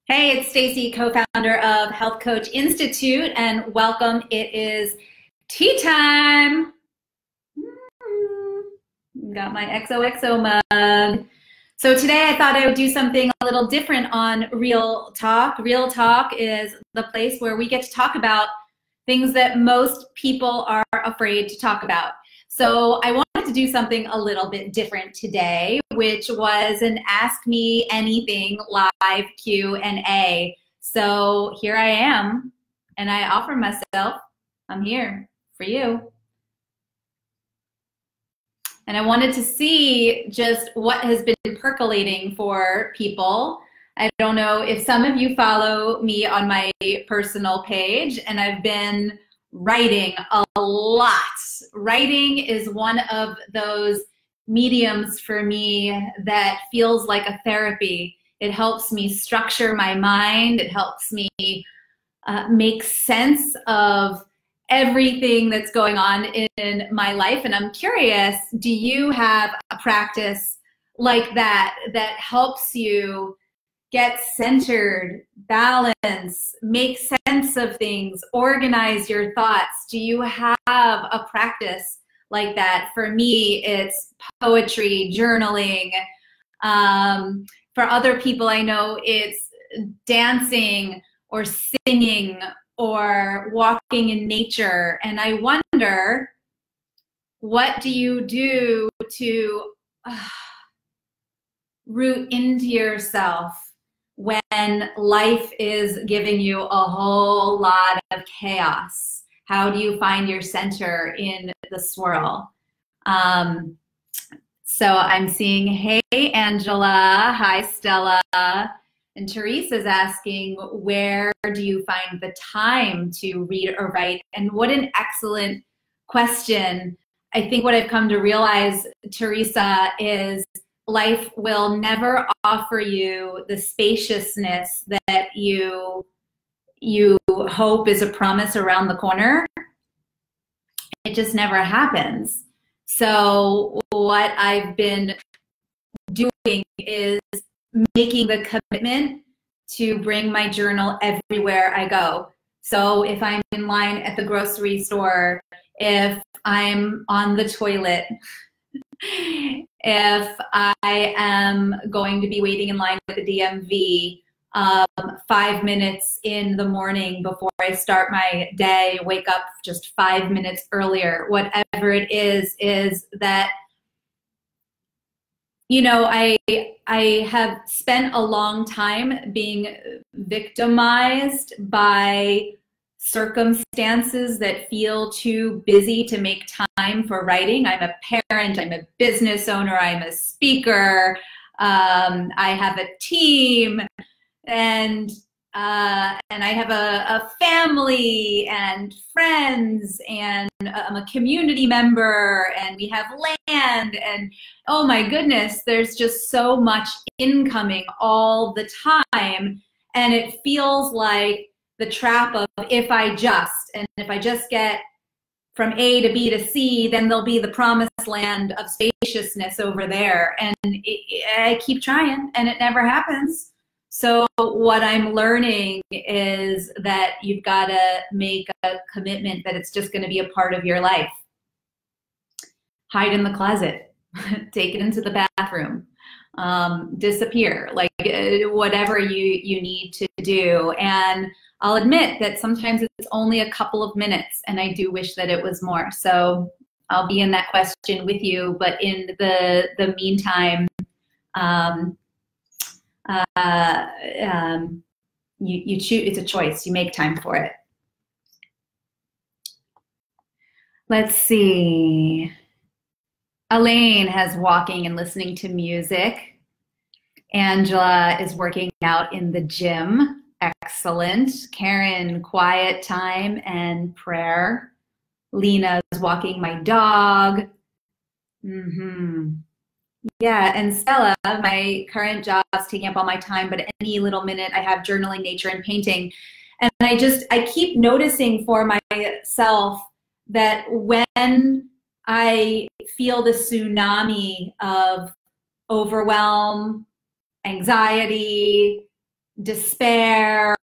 Hey, it's Stacey, co-founder of Health Coach Institute, and welcome. It is tea time. Got my XOXO mug. So today I thought I would do something a little different on Real Talk. Real Talk is the place where we get to talk about things that most people are afraid to talk about. So I wanted to do something a little bit different today, which was an Ask Me Anything live Q&A. So here I am, and I offer myself. I'm here for you. And I wanted to see just what has been percolating for people. I don't know if some of you follow me on my personal page, and I've been writing a lot. Writing is one of those mediums for me that feels like a therapy. It helps me structure my mind. It helps me make sense of everything that's going on in my life. And I'm curious, do you have a practice like that that helps you get centered, balance, make sense of things, organize your thoughts? Do you have a practice like that? For me, it's poetry, journaling. For other people, I know it's dancing or singing or walking in nature. And I wonder, what do you do to root into yourself when life is giving you a whole lot of chaos? How do you find your center in the swirl? So I'm seeing, hey, Angela, hi, Stella. And Teresa's asking, where do you find the time to read or write? And what an excellent question. I think what I've come to realize, Teresa, is life will never offer you the spaciousness that you hope is a promise around the corner. It just never happens. So what I've been doing is making the commitment to bring my journal everywhere I go. So if I'm in line at the grocery store, if I'm on the toilet, if I am going to be waiting in line at the DMV, 5 minutes in the morning before I start my day, wake up just 5 minutes earlier, whatever it is that, you know, I have spent a long time being victimized by circumstances that feel too busy to make time for writing. I'm a parent, I'm a business owner, I'm a speaker, I have a team, and I have a family and friends, and I'm a community member, and we have land, and oh my goodness, there's just so much incoming all the time, and it feels like the trap of if I just get from A to B to C, then there'll be the promised land of spaciousness over there, and I keep trying, and it never happens. So what I'm learning is that you've got to make a commitment that it's just going to be a part of your life. Hide in the closet, take it into the bathroom, disappear, like whatever you need to do. And I'll admit that sometimes it's only a couple of minutes, and I do wish that it was more. So I'll be in that question with you, but in the meantime, you choose. It's a choice. You make time for it. Let's see. Elaine has walking and listening to music. Angela is working out in the gym. Excellent. Karen, quiet time and prayer. Lena is walking my dog. Yeah, and Stella, my current job is taking up all my time, but any little minute I have journaling, nature, and painting. And I keep noticing for myself that when I feel the tsunami of overwhelm, anxiety, despair,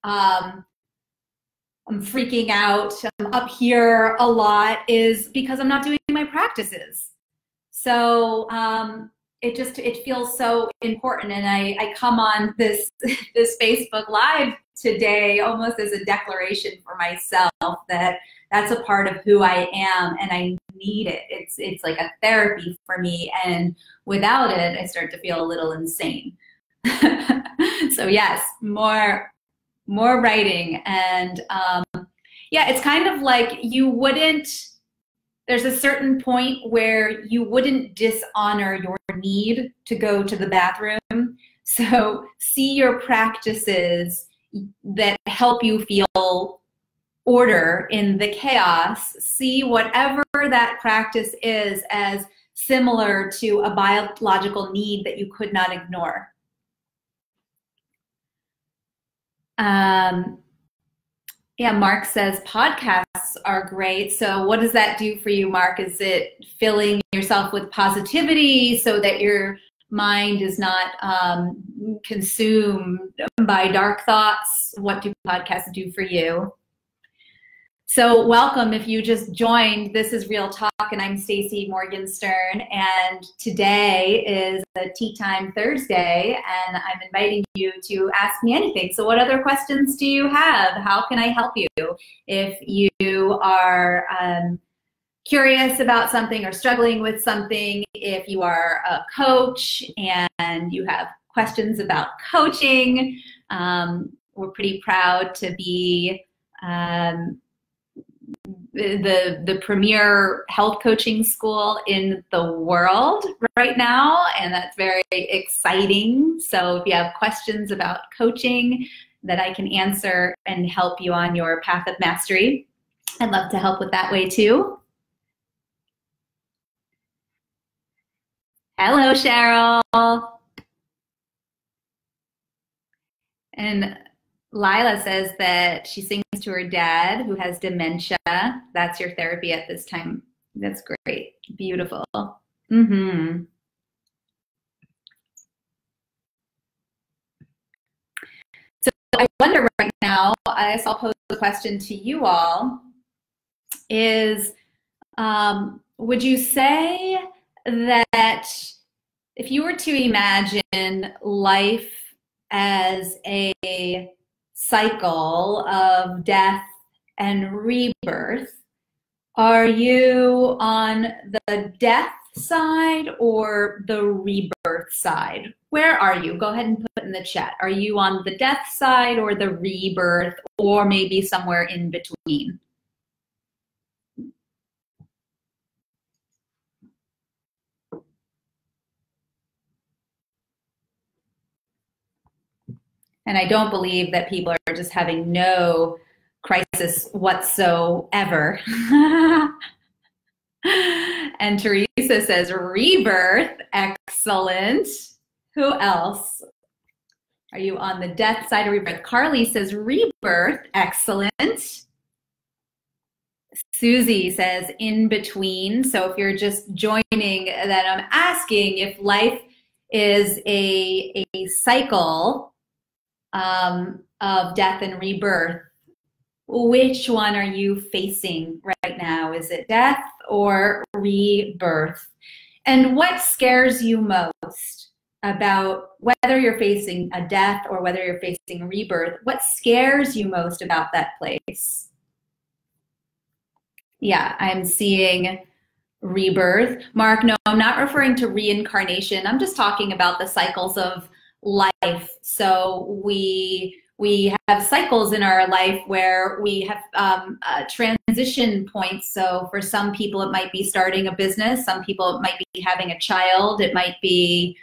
I'm freaking out, I'm up here a lot, is because I'm not doing my practices. So it feels so important. And I come on this Facebook Live today almost as a declaration for myself that that's a part of who I am and I need it. It's like a therapy for me. And without it, I start to feel a little insane. So yes, more writing. And yeah, it's kind of like there's a certain point where you wouldn't dishonor your need to go to the bathroom. So see your practices that help you feel order in the chaos. See whatever that practice is as similar to a biological need that you could not ignore. Yeah, Mark says podcasts are great. So what does that do for you, Mark? Is it filling yourself with positivity so that your mind is not consumed by dark thoughts? What do podcasts do for you? So welcome if you just joined. This is Real Talk, and I'm Stacey Morgenstern, and today is a Tea Time Thursday, and I'm inviting you to ask me anything. So what other questions do you have? How can I help you? If you are curious about something or struggling with something, if you are a coach and you have questions about coaching, we're pretty proud to be the premier health coaching school in the world right now, and that's very exciting. So if you have questions about coaching that I can answer and help you on your path of mastery, I'd love to help with that way too. Hello, Cheryl. And Lila says that she sings to her dad who has dementia. That's your therapy at this time. That's great. Beautiful. Mm-hmm. So I wonder right now, I guess I'll pose the question to you all, is would you say that if you were to imagine life as a cycle of death and rebirth, are you on the death side or the rebirth side? Where are you? Go ahead and put in the chat. Are you on the death side or the rebirth, or maybe somewhere in between? And I don't believe that people are just having no crisis whatsoever. And Teresa says, rebirth, excellent. Who else? Are you on the death side or rebirth? Carly says, rebirth, excellent. Susie says, in between. So if you're just joining, that I'm asking if life is a cycle of death and rebirth, which one are you facing right now? Is it death or rebirth? And what scares you most about whether you're facing a death or whether you're facing a rebirth? What scares you most about that place? Yeah, I'm seeing rebirth. Mark, no, I'm not referring to reincarnation. I'm just talking about the cycles of life. So we have cycles in our life where we have transition points. So for some people, it might be starting a business. Some people, it might be having a child. It might be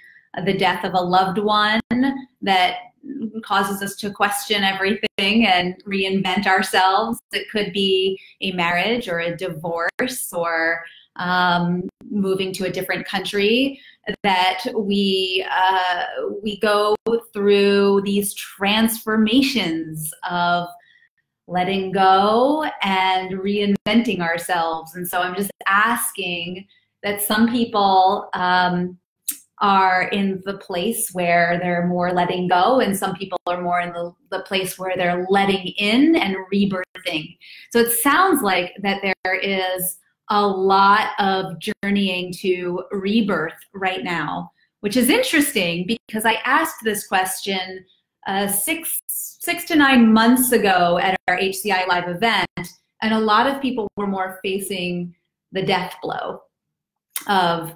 the death of a loved one that causes us to question everything and reinvent ourselves. It could be a marriage or a divorce or moving to a different country, that we go through these transformations of letting go and reinventing ourselves. And so I'm just asking that some people are in the place where they're more letting go, and some people are more in the place where they're letting in and rebirthing. So it sounds like that there is a lot of journeying to rebirth right now, which is interesting because I asked this question 6 to 9 months ago at our HCI live event, and a lot of people were more facing the death blow of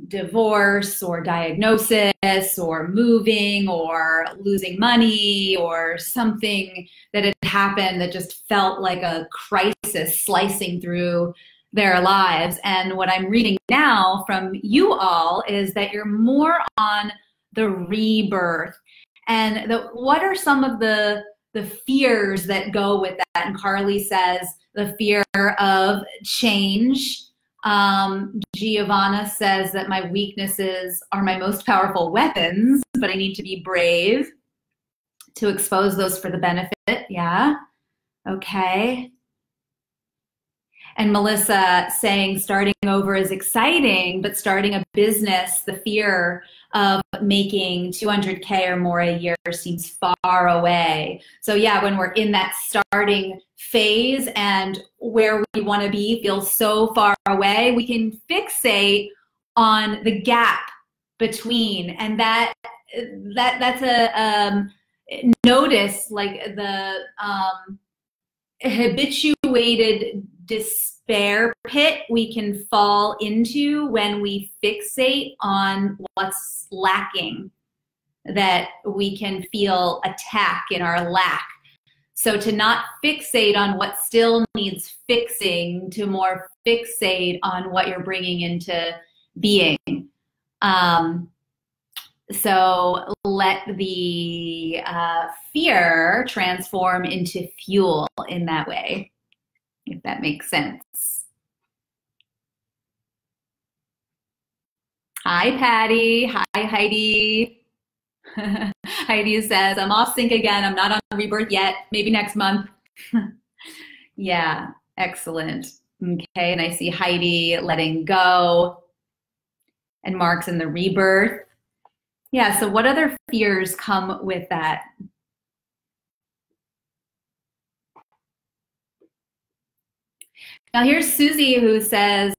divorce or diagnosis or moving or losing money or something that had happened that just felt like a crisis slicing through their lives. And what I'm reading now from you all is that you're more on the rebirth. And what are some of the fears that go with that? And Carly says the fear of change. Giovanna says that my weaknesses are my most powerful weapons, but I need to be brave to expose those for the benefit. Yeah. Okay. And Melissa saying starting over is exciting, but starting a business, the fear of making 200K or more a year seems far away. So yeah, when we're in that starting phase and where we want to be feels so far away, we can fixate on the gap between, and that's a notice, like the habituated despair pit we can fall into when we fixate on what's lacking, that we can feel attack in our lack. So to not fixate on what still needs fixing, to more fixate on what you're bringing into being. So let the fear transform into fuel in that way, if that makes sense. Hi, Patty. Hi, Heidi. Heidi says, I'm off sync again. I'm not on rebirth yet. Maybe next month. Yeah, excellent. Okay, and I see Heidi letting go. And Mark's in the rebirth. Yeah, so what other fears come with that? Now here's Susie who says,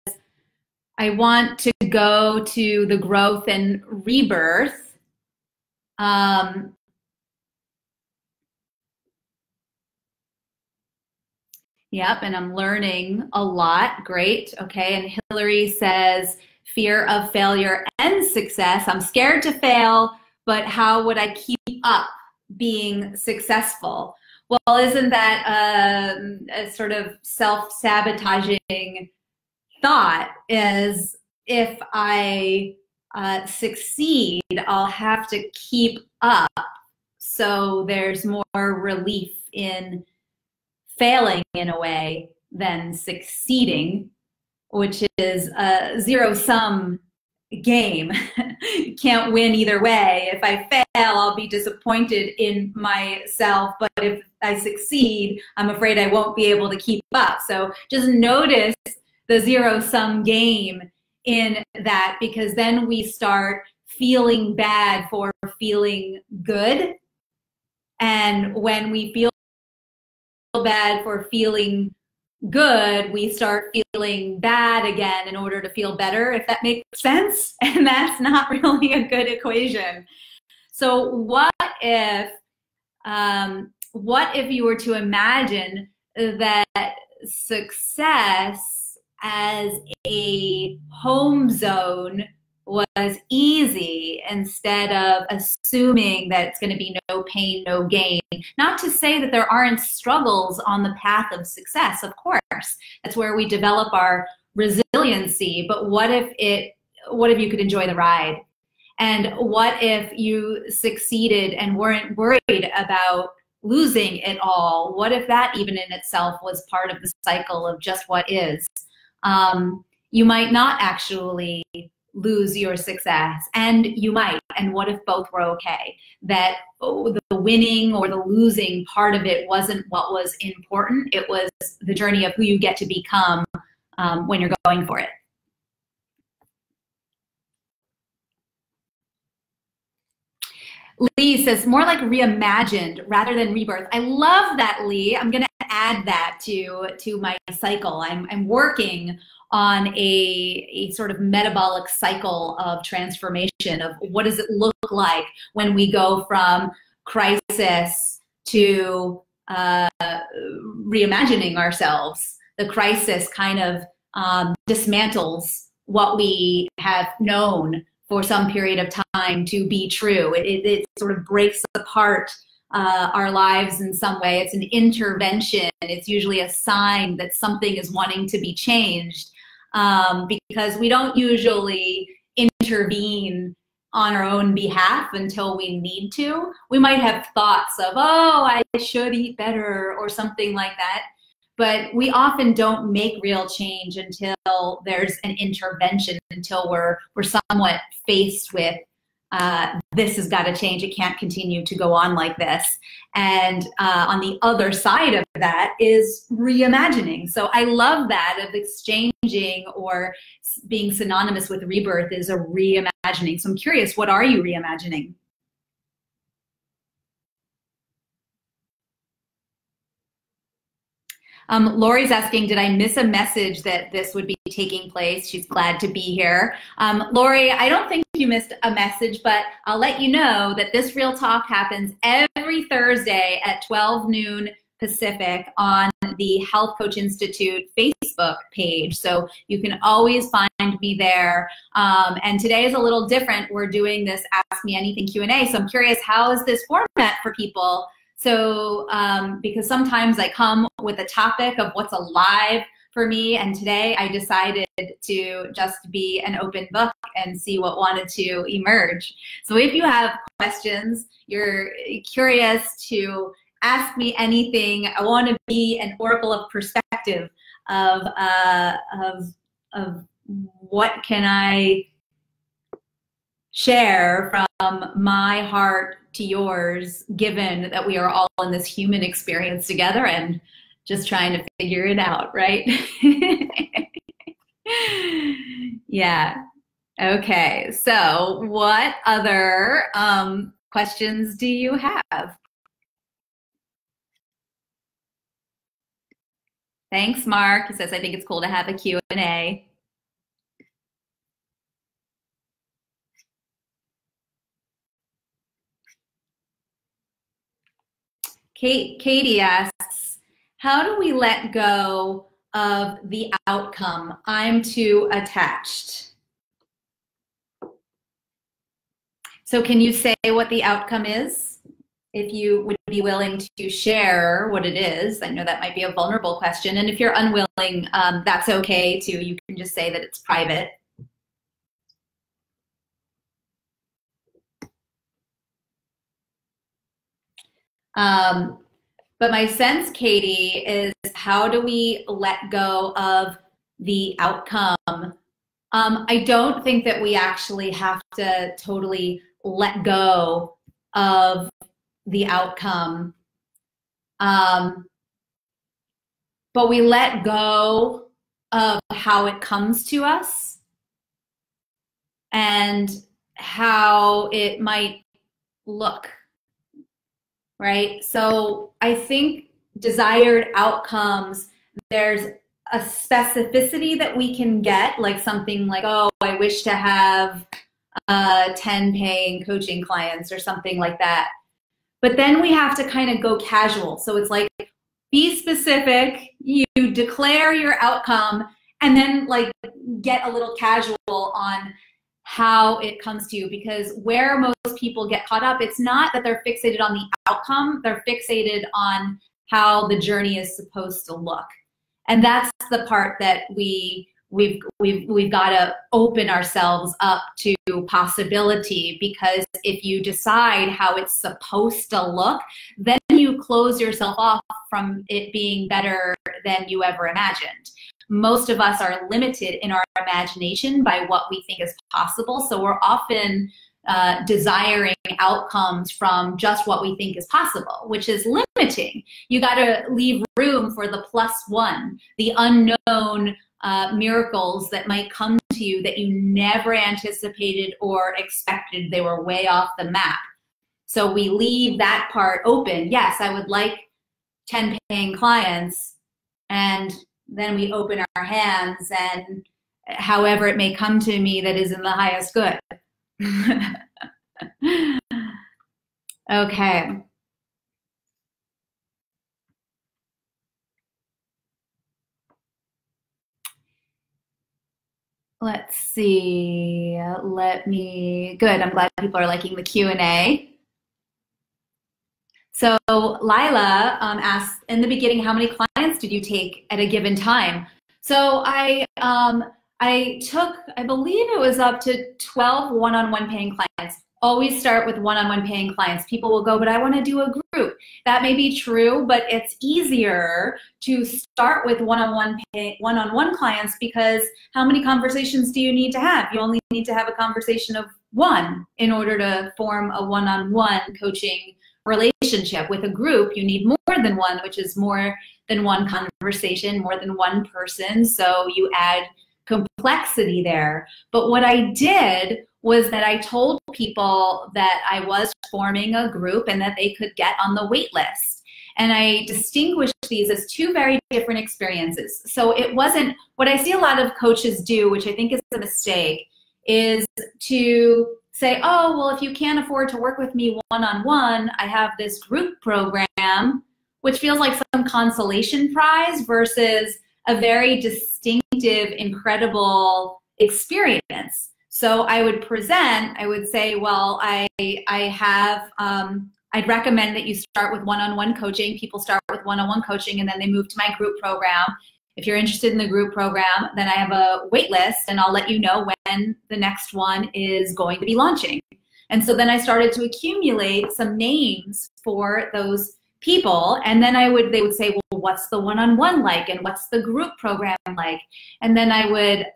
I want to go to the growth and rebirth. Yep, and I'm learning a lot. Great. Okay, and Hillary says, fear of failure and success. I'm scared to fail, but how would I keep up being successful? Well, isn't that a sort of self-sabotaging thought? Is if I succeed, I'll have to keep up. So there's more relief in failing in a way than succeeding, which is a zero-sum game. You can't win either way. If I fail, I'll be disappointed in myself, but if I succeed, I'm afraid I won't be able to keep up. So just notice the zero-sum game in that, because then we start feeling bad for feeling good. And when we feel bad for feeling good, we start feeling bad again in order to feel better, if that makes sense. And that's not really a good equation. So what if you were to imagine that success as a home zone was easy, instead of assuming that it's going to be no pain, no gain? Not to say that there aren't struggles on the path of success, of course. That's where we develop our resiliency. But what if you could enjoy the ride? And what if you succeeded and weren't worried about losing it all? What if that even in itself was part of the cycle of just what is? You might not actually lose your success, and you might. And what if both were okay? That the winning or the losing part of it wasn't what was important. It was the journey of who you get to become when you're going for it. Lee says more like reimagined rather than rebirth. I love that, Lee. I'm going to add that to my cycle. I'm working on a sort of metabolic cycle of transformation of what does it look like when we go from crisis to reimagining ourselves. The crisis kind of dismantles what we have known for some period of time to be true. It sort of breaks apart our lives in some way. It's an intervention. It's usually a sign that something is wanting to be changed, because we don't usually intervene on our own behalf until we need to. We might have thoughts of, oh, I should eat better or something like that. But we often don't make real change until there's an intervention, until we're somewhat faced with this has got to change. It can't continue to go on like this. And on the other side of that is reimagining. So I love that of exchanging or being synonymous with rebirth is a reimagining. So I'm curious, what are you reimagining? Lori's asking, did I miss a message that this would be taking place? She's glad to be here. Lori, I don't think you missed a message, but I'll let you know that this Real Talk happens every Thursday at 12 noon Pacific on the Health Coach Institute Facebook page. So you can always find me there. And today is a little different. We're doing this Ask Me Anything Q&A. So I'm curious, how is this format for people? So, because sometimes I come with a topic of what's alive for me, and today I decided to just be an open book and see what wanted to emerge. So if you have questions, you're curious to ask me anything, I want to be an oracle of perspective of what can I share from my heart to yours, given that we are all in this human experience together and just trying to figure it out, right? Yeah. Okay. So what other questions do you have? Thanks, Mark. He says, I think it's cool to have a Q&A. Katie asks, how do we let go of the outcome? I'm too attached. So can you say what the outcome is? If you would be willing to share what it is. I know that might be a vulnerable question. And if you're unwilling, that's okay too. You can just say that it's private. But my sense, Katie, is how do we let go of the outcome? I don't think that we actually have to totally let go of the outcome. But we let go of how it comes to us and how it might look. Right? So I think desired outcomes, there's a specificity that we can get, like something like, oh, I wish to have 10 paying coaching clients or something like that. But then we have to kind of go casual. So it's like, be specific, you declare your outcome, and then like get a little casual on how it comes to you, because where most people get caught up, it's not that they're fixated on the outcome, they're fixated on how the journey is supposed to look. And that's the part that we've got to open ourselves up to possibility, because if you decide how it's supposed to look, then you close yourself off from it being better than you ever imagined. Most of us are limited in our imagination by what we think is possible. So we're often desiring outcomes from just what we think is possible, which is limiting. You got to leave room for the +1, the unknown miracles that might come to you that you never anticipated or expected. They were way off the map. So we leave that part open. Yes, I would like 10 paying clients, and then we open our hands, and however it may come to me that is in the highest good. Okay. Let's see. Good. I'm glad people are liking the Q&A. So Lila asked in the beginning, how many clients did you take at a given time? So I took, I believe it was up to 12 one-on-one paying clients. Always start with one-on-one paying clients. People will go, but I want to do a group. That may be true, but it's easier to start with one-on-one clients, because how many conversations do you need to have? You only need to have a conversation of one in order to form a one-on-one coaching relationship. With a group, you need more than one, which is more than one conversation, more than one person. So you add complexity there. But what I did was that I told people that I was forming a group and that they could get on the wait list. And I distinguished these as two very different experiences. So it wasn't, what I see a lot of coaches do, which I think is a mistake, is to say, oh, well, if you can't afford to work with me one-on-one, I have this group program, which feels like some consolation prize versus a very distinctive, incredible experience. So I would present, I would say, well, I'd recommend that you start with one-on-one coaching. People start with one-on-one coaching and then they move to my group program. If you're interested in the group program, then I have a wait list and I'll let you know when the next one is going to be launching. And so then I started to accumulate some names for those people. And then they would say, well, what's the one-on-one like? And what's the group program like? And then I would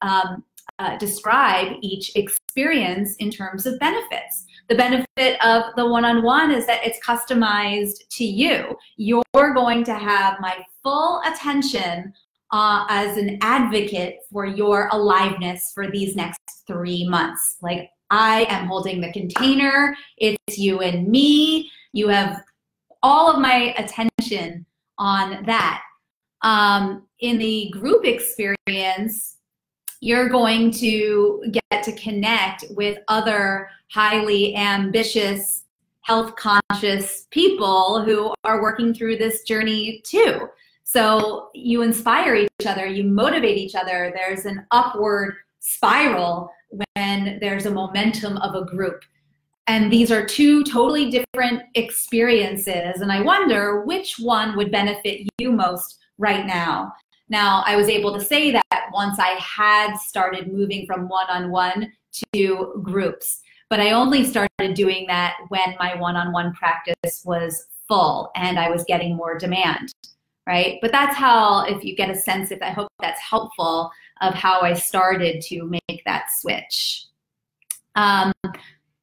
describe each experience in terms of benefits. The benefit of the one-on-one is that it's customized to you. You're going to have my full attention as an advocate for your aliveness for these next 3 months. Like, I am holding the container. It's you and me. You have all of my attention on that. In the group experience, you're going to get to connect with other highly ambitious, health-conscious people who are working through this journey too. So you inspire each other, you motivate each other. There's an upward spiral when there's a momentum of a group. And these are two totally different experiences. And I wonder which one would benefit you most right now. Now, I was able to say that once I had started moving from one-on-one to groups, but I only started doing that when my one-on-one practice was full and I was getting more demand, right? But that's how, if you get a sense, I hope that's helpful, of how I started to make that switch.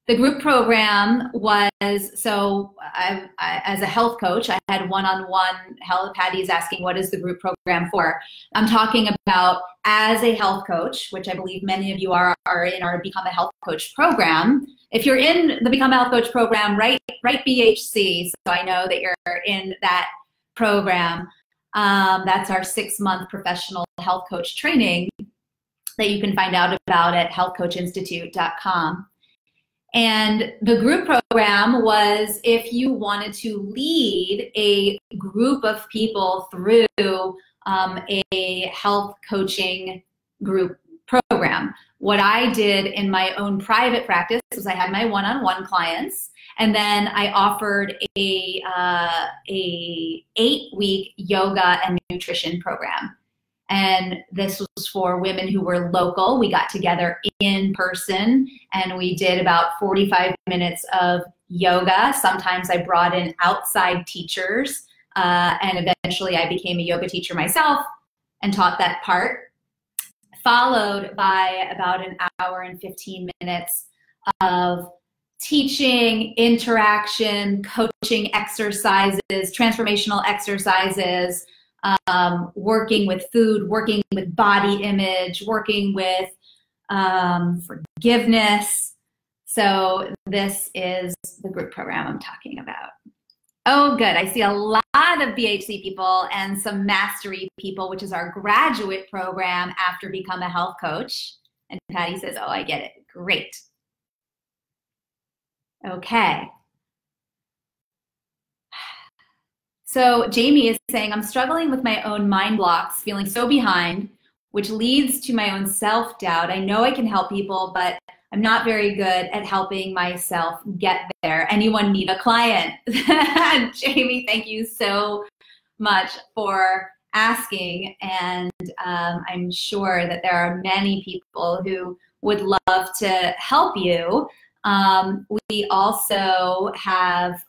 The group program was, so I, as a health coach, I had one-on-one health. Patty's asking, what is the group program for? I'm talking about as a health coach, which I believe many of you are in our Become a Health Coach program. If you're in the Become a Health Coach program, write BHC, so I know that you're in that program. That's our 6-month professional health coach training that you can find out about at healthcoachinstitute.com. And the group program was if you wanted to lead a group of people through a health coaching group program. What I did in my own private practice was I had my one-on-one clients, and then I offered a 8-week yoga and nutrition program. And this was for women who were local. We got together in person and we did about 45 minutes of yoga. Sometimes I brought in outside teachers, and eventually I became a yoga teacher myself and taught that part, followed by about an hour and 15 minutes of teaching, interaction, coaching exercises, transformational exercises, working with food, working with body image, working with forgiveness. So this is the group program I'm talking about. Oh, good. I see a lot of BHC people and some mastery people, which is our graduate program after Become a Health Coach. And Patty says, oh, I get it. Great. Okay. So Jamie is saying, I'm struggling with my own mind blocks, feeling so behind, which leads to my own self-doubt. I know I can help people, but I'm not very good at helping myself get there. Anyone need a client? Jamie, thank you so much for asking. And I'm sure that there are many people who would love to help you. We also have,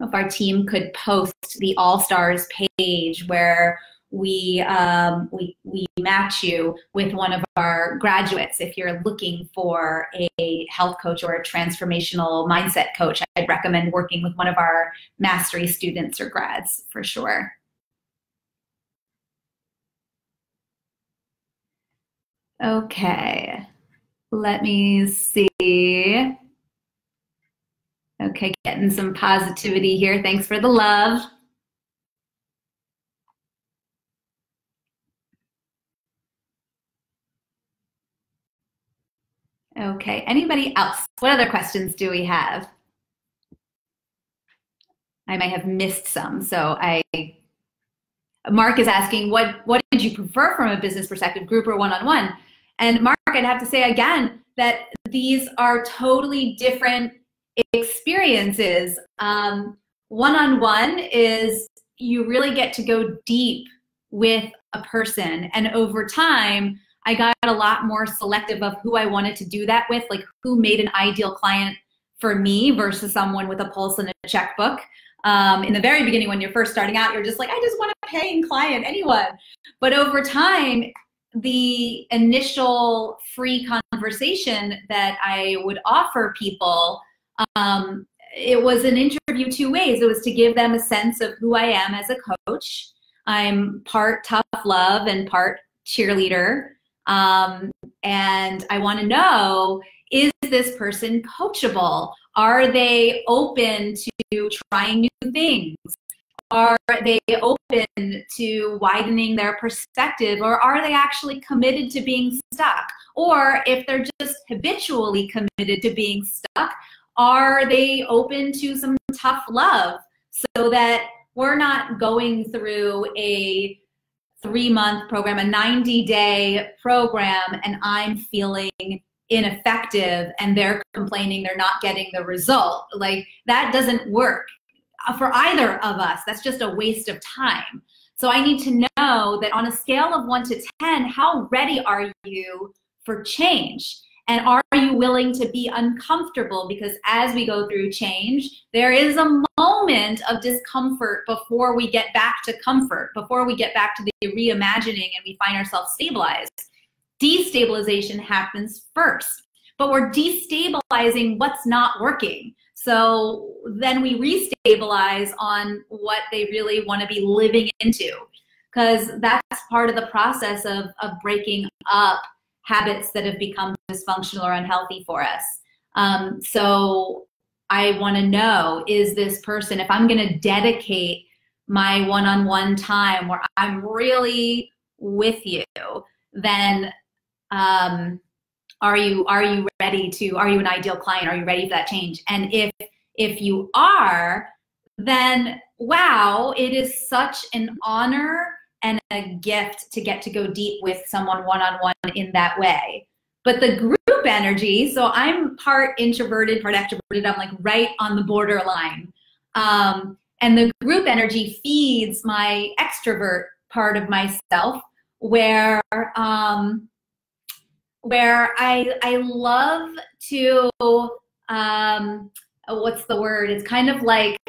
if our team could post the All-Stars page where we match you with one of our graduates. If you're looking for a health coach or a transformational mindset coach, I'd recommend working with one of our mastery students or grads for sure. Okay, let me see. Okay, getting some positivity here. Thanks for the love. Okay, anybody else? What other questions do we have? I might have missed some. So Mark is asking, what did you prefer from a business perspective, group or one-on-one? And Mark, I'd have to say again that these are totally different experiences. One-on-one is you really get to go deep with a person, and over time I got a lot more selective of who I wanted to do that with, like who made an ideal client for me versus someone with a pulse and a checkbook. In the very beginning, when you're first starting out, you're just like, I just want a paying client, anyone. But over time, the initial free conversation that I would offer people, it was an interview two ways. It was to give them a sense of who I am as a coach. I'm part tough love and part cheerleader. And I want to know, is this person coachable? Are they open to trying new things? Are they open to widening their perspective? Or are they actually committed to being stuck? Or if they're just habitually committed to being stuck, are they open to some tough love so that we're not going through a 3-month program, a 90-day program, and I'm feeling ineffective and they're complaining they're not getting the result. Like, that doesn't work for either of us. That's just a waste of time. So I need to know that on a scale of 1 to 10, how ready are you for change? And are you willing to be uncomfortable? Because as we go through change, there is a moment of discomfort before we get back to comfort, before we get back to the reimagining and we find ourselves stabilized. Destabilization happens first, but we're destabilizing what's not working. So then we restabilize on what they really want to be living into, because that's part of the process of breaking up habits that have become dysfunctional or unhealthy for us. So I want to know, is this person, if I'm going to dedicate my one-on-one time where I'm really with you, then are you ready to, are you an ideal client? Are you ready for that change? And if you are, then wow, it is such an honor and a gift to get to go deep with someone one-on-one in that way. But the group energy, so I'm part introverted, part extroverted, I'm like right on the borderline. And the group energy feeds my extrovert part of myself, where I love to, what's the word? It's kind of like,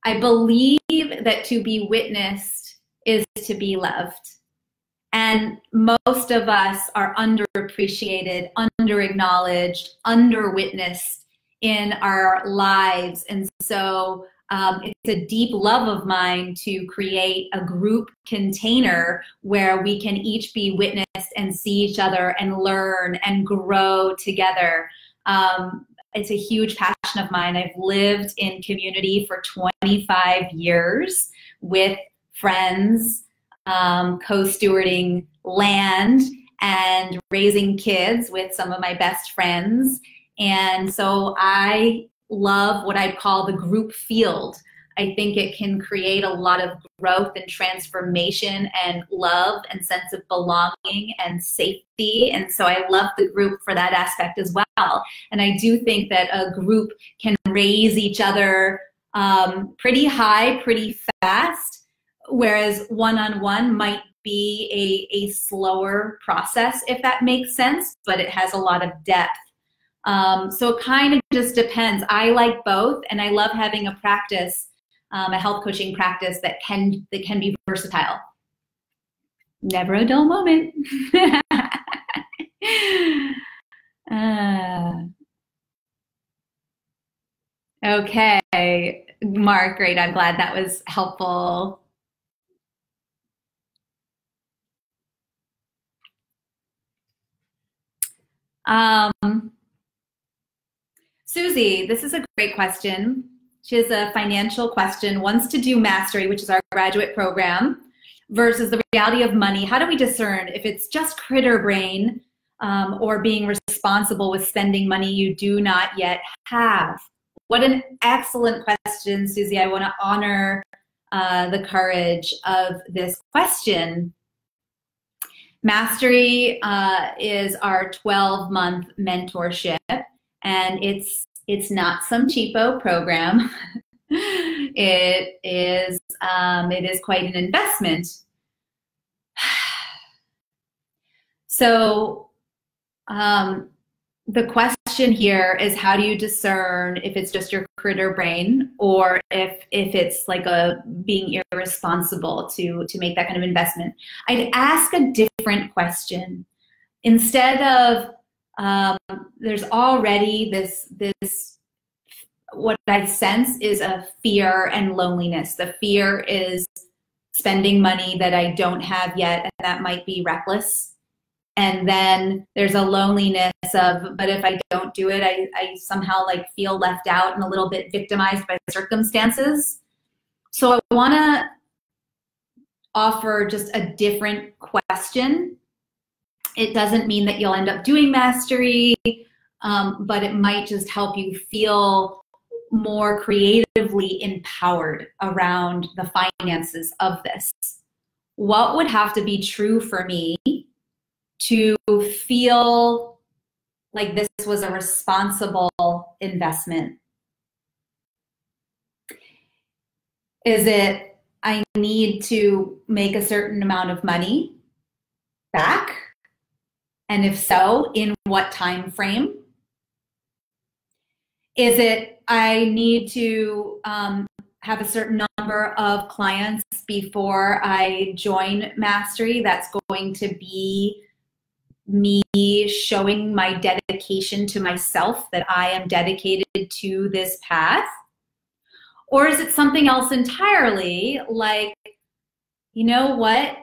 I believe that to be witnessed is to be loved. And most of us are underappreciated, under-acknowledged, under-witnessed in our lives. And so It's a deep love of mine to create a group container where we can each be witnessed and see each other and learn and grow together. It's a huge passion of mine. I've lived in community for 25 years with friends, co-stewarding land and raising kids with some of my best friends. And so I love what I'd call the group field. I think it can create a lot of growth and transformation and love and sense of belonging and safety. And so I love the group for that aspect as well. And I do think that a group can raise each other pretty high, pretty fast, whereas one-on-one might be a slower process, if that makes sense, but it has a lot of depth. So it kind of just depends. I like both, and I love having a practice, a health coaching practice that can be versatile. Never a dull moment. Okay, Mark, great. I'm glad that was helpful. Susie, this is a great question. She has a financial question, wants to do mastery, which is our graduate program, versus the reality of money. How do we discern if it's just critter brain or being responsible with spending money you do not yet have? What an excellent question, Susie. I want to honor the courage of this question. Mastery is our 12-month mentorship, and it's not some cheapo program. It is quite an investment. So the question here is, how do you discern if it's just your critter brain or if it's like being irresponsible to make that kind of investment? I'd ask a different question. Instead of there's already this what I sense is a fear and loneliness. The fear is spending money that I don't have yet, and that might be reckless. And then there's a loneliness of, but if I don't do it, I somehow like feel left out and a little bit victimized by circumstances. So I want to offer just a different question. It doesn't mean that you'll end up doing mastery, but it might just help you feel more creatively empowered around the finances of this. What would have to be true for me to feel like this was a responsible investment? Is it I need to make a certain amount of money back? And if so, in what time frame? Is it I need to have a certain number of clients before I join Mastery? That's going to be me showing my dedication to myself, that I am dedicated to this path? Or is it something else entirely, like, you know what,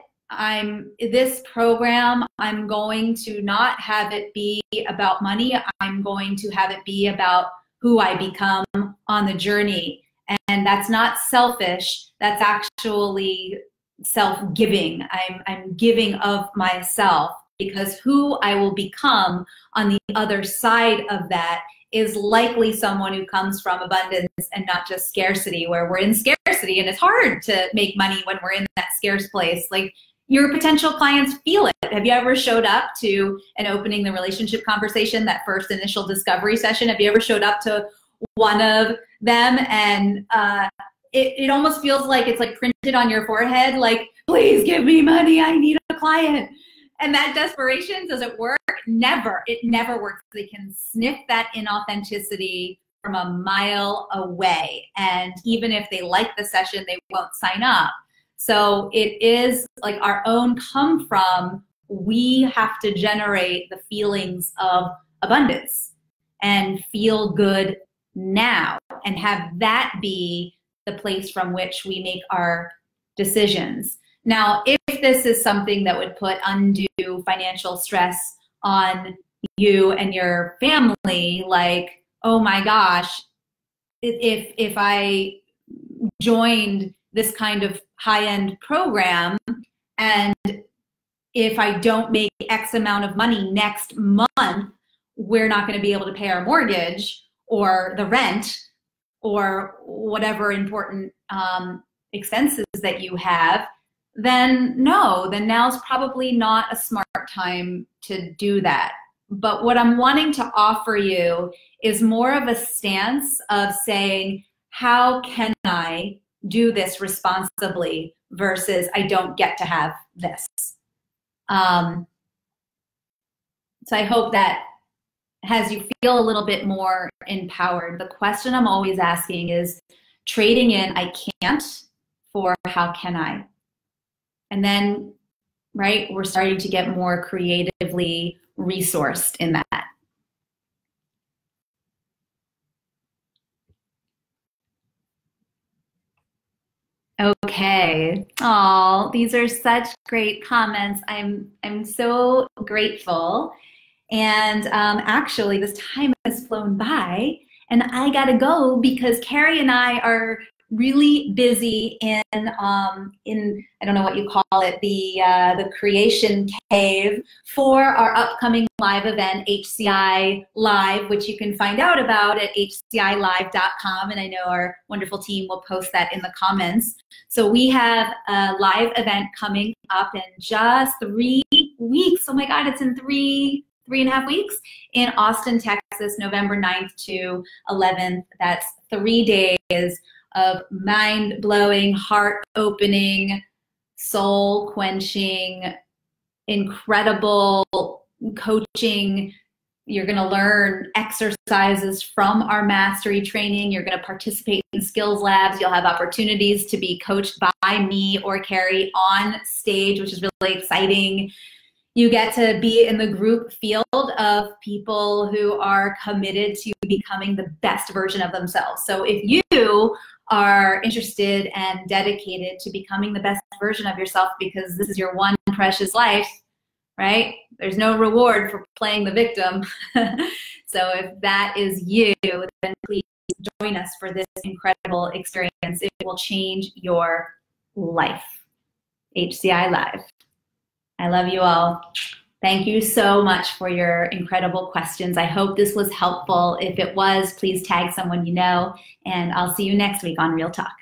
this program, I'm going to not have it be about money. I'm going to have it be about who I become on the journey. And that's not selfish. That's actually self-giving. I'm giving of myself, because who I will become on the other side of that is likely someone who comes from abundance and not just scarcity, where we're in scarcity and it's hard to make money when we're in that scarce place. Like, your potential clients feel it. Have you ever showed up to an opening the relationship conversation, that first initial discovery session? Have you ever showed up to one of them and it almost feels like it's like printed on your forehead, like, please give me money, I need a client. And that desperation, does it work? Never. It never works. They can sniff that inauthenticity from a mile away. And even if they like the session, they won't sign up. So it is like our own come from, we have to generate the feelings of abundance and feel good now, and have that be the place from which we make our decisions. Now, if this is something that would put undue financial stress on you and your family, like, oh my gosh, if I joined this kind of high-end program and if I don't make X amount of money next month, we're not going to be able to pay our mortgage or the rent or whatever important expenses that you have, then no, then now's probably not a smart time to do that. But what I'm wanting to offer you is more of a stance of saying, how can I do this responsibly versus I don't get to have this. So I hope that has you feel a little bit more empowered. The question I'm always asking is trading in I can't for how can I? And then, right, we're starting to get more creatively resourced in that. Okay. Oh, these are such great comments. I'm so grateful. And actually, this time has flown by, and I gotta go because Carrie and I are really busy in I don't know what you call it, the creation cave for our upcoming live event, HCI Live, which you can find out about at hcilive.com, and I know our wonderful team will post that in the comments. So we have a live event coming up in just 3 weeks. Oh my God, it's in three and a half weeks in Austin, Texas, November 9th to 11th. That's 3 days of mind-blowing, heart-opening, soul-quenching, incredible coaching. You're going to learn exercises from our mastery training. You're going to participate in skills labs. You'll have opportunities to be coached by me or Carrie on stage, which is really exciting. You get to be in the group field of people who are committed to becoming the best version of themselves. So if you are interested and dedicated to becoming the best version of yourself because this is your one precious life, right? There's no reward for playing the victim. So if that is you, then please join us for this incredible experience. It will change your life. HCI Live. I love you all. Thank you so much for your incredible questions. I hope this was helpful. If it was, please tag someone you know, and I'll see you next week on Real Talk.